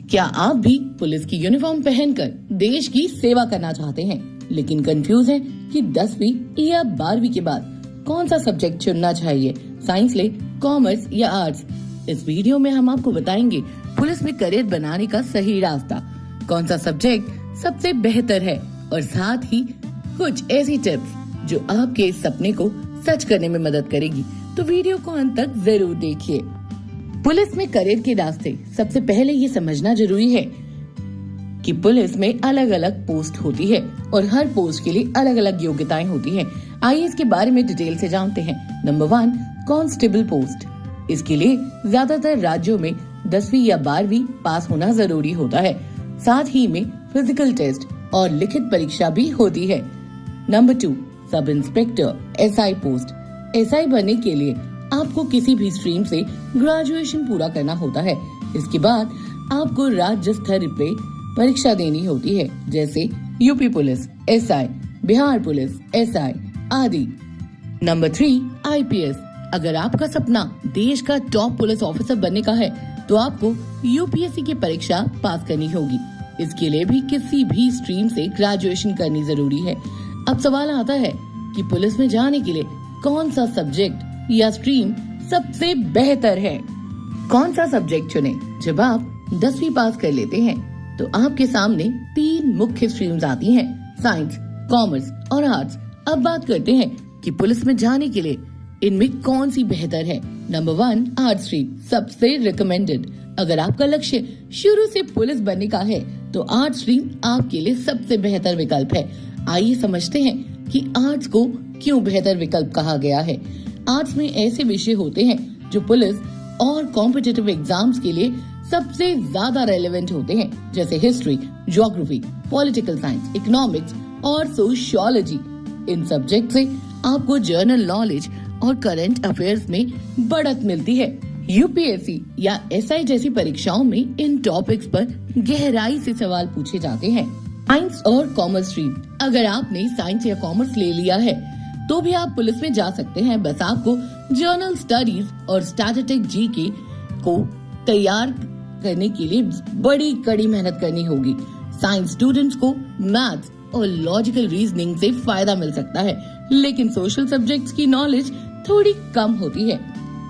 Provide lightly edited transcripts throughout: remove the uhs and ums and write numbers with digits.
क्या आप भी पुलिस की यूनिफॉर्म पहनकर देश की सेवा करना चाहते हैं, लेकिन कंफ्यूज हैं कि 10वीं या 12वीं के बाद कौन सा सब्जेक्ट चुनना चाहिए, साइंस ले, कॉमर्स या आर्ट्स? इस वीडियो में हम आपको बताएंगे पुलिस में करियर बनाने का सही रास्ता, कौन सा सब्जेक्ट सबसे बेहतर है और साथ ही कुछ ऐसी टिप्स जो आपके इस सपने को सच करने में मदद करेगी। तो वीडियो को अंत तक जरूर देखिए। पुलिस में करियर के रास्ते, सबसे पहले ये समझना जरूरी है कि पुलिस में अलग अलग पोस्ट होती है और हर पोस्ट के लिए अलग अलग योग्यताएं होती हैं। आइए इसके बारे में डिटेल से जानते हैं। Number 1, constable post. इसके लिए ज्यादातर राज्यों में 10वीं या 12वीं पास होना जरूरी होता है। साथ ही में फिजिकल टेस्ट और लिखित परीक्षा भी होती है। Number 2, sub inspector SI post. SI बनने के लिए आपको किसी भी स्ट्रीम से ग्रेजुएशन पूरा करना होता है। इसके बाद आपको राज्य स्तर पे परीक्षा देनी होती है, जैसे UP police SI, Bihar police SI आदि। Number 3, IPS। अगर आपका सपना देश का टॉप पुलिस ऑफिसर बनने का है तो आपको UPSC की परीक्षा पास करनी होगी। इसके लिए भी किसी भी स्ट्रीम से ग्रेजुएशन करनी जरूरी है। अब सवाल आता है कि पुलिस में जाने के लिए कौन सा सब्जेक्ट या स्ट्रीम सबसे बेहतर है। कौन सा सब्जेक्ट चुने? जब आप 10वीं पास कर लेते हैं तो आपके सामने 3 मुख्य स्ट्रीम्स आती हैं, साइंस, कॉमर्स और आर्ट्स। अब बात करते हैं कि पुलिस में जाने के लिए इनमें कौन सी बेहतर है। नंबर 1, आर्ट्स स्ट्रीम सबसे रिकमेंडेड। अगर आपका लक्ष्य शुरू से पुलिस बनने का है तो आर्ट्स स्ट्रीम आपके लिए सबसे बेहतर विकल्प है। आइए समझते हैं कि आर्ट्स को क्यों बेहतर विकल्प कहा गया है। आर्ट्स में ऐसे विषय होते हैं जो पुलिस और कॉम्पिटिटिव एग्जाम्स के लिए सबसे ज्यादा रेलेवेंट होते हैं, जैसे history, geography, political science, economics और सोशियोलॉजी। इन सब्जेक्ट से आपको जनरल नॉलेज और करंट अफेयर्स में बढ़त मिलती है। UPSC या SI जैसी परीक्षाओं में इन टॉपिक्स पर गहराई से सवाल पूछे जाते हैं। साइंस और कॉमर्स स्ट्रीम। अगर आपने साइंस या कॉमर्स ले लिया है तो भी आप पुलिस में जा सकते हैं। बस आपको जर्नल स्टडीज और स्टैटिस्टिक GK को तैयार करने के लिए बड़ी कड़ी मेहनत करनी होगी। साइंस स्टूडेंट्स को मैथ्स और लॉजिकल रीजनिंग से फायदा मिल सकता है, लेकिन सोशल सब्जेक्ट्स की नॉलेज थोड़ी कम होती है।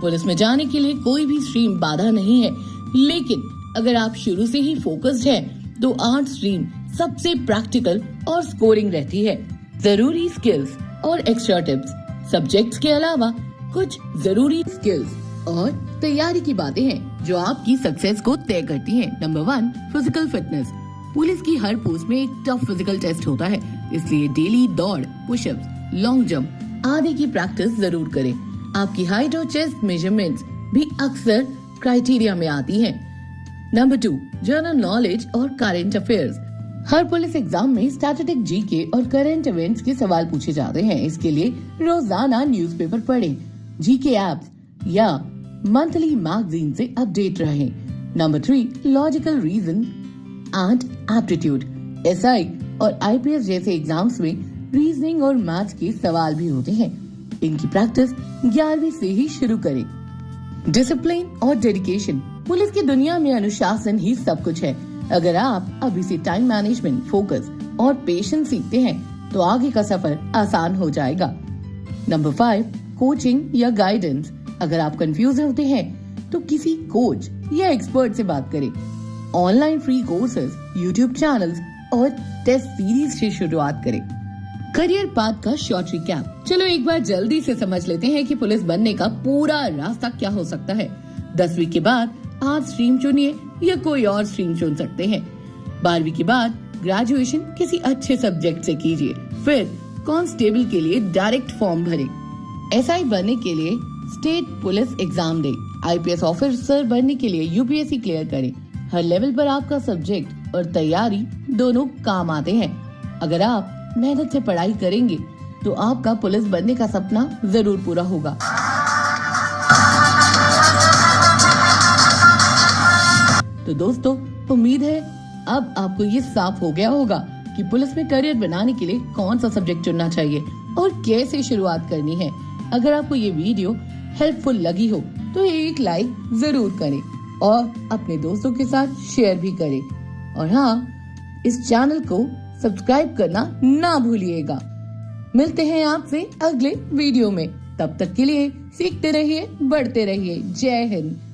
पुलिस में जाने के लिए कोई भी स्ट्रीम बाधा नहीं है, लेकिन अगर आप शुरू से ही फोकस्ड हैं तो आर्ट्स स्ट्रीम सबसे प्रैक्टिकल और स्कोरिंग रहती है। जरूरी स्किल्स और एक्स्ट्रा टिप्स। सब्जेक्ट्स के अलावा कुछ जरूरी स्किल्स और तैयारी की बातें हैं जो आपकी सक्सेस को तय करती हैं। Number 1, physical fitness. पुलिस की हर पोस्ट में एक टफ फिजिकल टेस्ट होता है, इसलिए डेली दौड़, पुशअप्स, लॉन्ग जंप आदि की प्रैक्टिस जरूर करें। आपकी हाइट और चेस्ट मेजरमेंट्स भी अक्सर क्राइटेरिया में आती हैं। नंबर 2, जनरल नॉलेज और करंट अफेयर्स। हर पुलिस एग्जाम में स्टैटिस्टिक GK और करंट इवेंट्स के सवाल पूछे जाते हैं। इसके लिए रोजाना न्यूज़पेपर पढ़ें, GK ऐप्स या मंथली मैगजीन से अपडेट रहें। Number 3, logical reason and aptitude. SI और IPS जैसे एग्जाम्स में रीजनिंग और मैथ्स के सवाल भी होते हैं। इनकी प्रैक्टिस 11वीं से ही शुरू करें। डिसिप्लिन और डेडिकेशन। पुलिस की दुनिया में अनुशासन ही सब कुछ है। अगर आप अभी से टाइम मैनेजमेंट, फोकस और पेशेंस सीखते हैं तो आगे का सफर आसान हो जाएगा। नंबर 5, कोचिंग या गाइडेंस। अगर आप कंफ्यूज होते हैं तो किसी कोच या एक्सपर्ट से बात करें। Online free courses, YouTube channels और टेस्ट सीरीज से शुरुआत करें। करियर पाथ का शॉर्ट रिकैप। चलो एक बार जल्दी से समझ लेते हैं कि पुलिस बनने का पूरा रास्ता क्या हो सकता है। 10वीं के बाद आर्ट्स स्ट्रीम चुनिए या कोई और स्ट्रीम चुन सकते हैं। 12वीं के बाद ग्रेजुएशन किसी अच्छे सब्जेक्ट से कीजिए। फिर कांस्टेबल के लिए डायरेक्ट फॉर्म भरें। SI बनने के लिए स्टेट पुलिस एग्जाम दें। IPS ऑफिसर बनने के लिए UPSC क्लियर करें। हर लेवल पर आपका सब्जेक्ट और तैयारी दोनों काम आते हैं। अगर आप मेहनत से पढ़ाई करेंगे तो आपका पुलिस बनने का सपना जरूर पूरा होगा। तो दोस्तों, उम्मीद है अब आपको ये साफ हो गया होगा कि पुलिस में करियर बनाने के लिए कौन सा सब्जेक्ट चुनना चाहिए और कैसे शुरुआत करनी है। अगर आपको ये वीडियो हेल्पफुल लगी हो तो एक लाइक जरूर करें और अपने दोस्तों के साथ शेयर भी करें। और हाँ, इस चैनल को सब्सक्राइब करना ना भूलिएगा। मिलते हैं आपसे अगले वीडियो में। तब तक के लिए सीखते रहिए, बढ़ते रहिए। जय हिंद।